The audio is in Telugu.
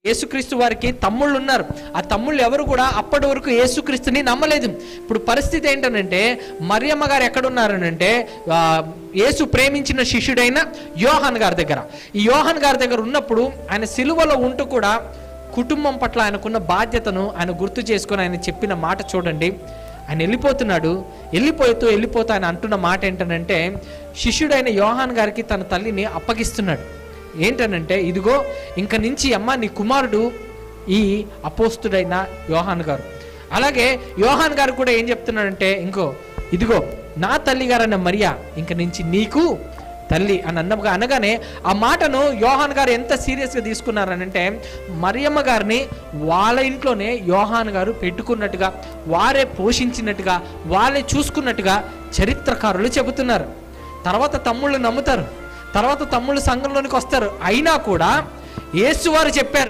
యేసుక్రీస్తు వారికి తమ్ముళ్ళు ఉన్నారు. ఆ తమ్ముళ్ళు ఎవరు కూడా అప్పటి వరకు యేసుక్రీస్తుని నమ్మలేదు. ఇప్పుడు పరిస్థితి ఏంటనంటే మరియమ్మ గారు ఎక్కడున్నారనంటే యేసు ప్రేమించిన శిష్యుడైన యోహాన్ గారి దగ్గర. ఈ యోహాన్ గారి దగ్గర ఉన్నప్పుడు ఆయన సిలువలో ఉంటూ కూడా కుటుంబం పట్ల ఆయనకున్న బాధ్యతను ఆయన గుర్తు చేసుకొని ఆయన చెప్పిన మాట చూడండి. ఆయన వెళ్ళిపోతూ ఆయన అంటున్న మాట ఏంటనంటే శిష్యుడైన యోహాన్ గారికి తన తల్లిని అప్పగిస్తున్నాడు. ఏంటనంటే ఇదిగో ఇంక నుంచి అమ్మ నీ కుమారుడు ఈ అపోస్తుడైన యోహాన్ గారు. అలాగే యోహాన్ గారు కూడా ఏం చెప్తున్నాడంటే ఇదిగో నా తల్లి గారన్న మరియా ఇంక నుంచి నీకు తల్లి అని అనగానే ఆ మాటను యోహాన్ గారు ఎంత సీరియస్గా తీసుకున్నారనంటే మరియమ్మ గారిని వాళ్ళ ఇంట్లోనే యోహాన్ గారు పెట్టుకున్నట్టుగా, వారే పోషించినట్టుగా, వాళ్ళే చూసుకున్నట్టుగా చరిత్రకారులు చెబుతున్నారు. తర్వాత తమ్ముళ్ళు నమ్ముతారు, తర్వాత తమ్ముళ్ళు సంఘంలోనికి వస్తారు. అయినా కూడా యేసు వారు చెప్పారు,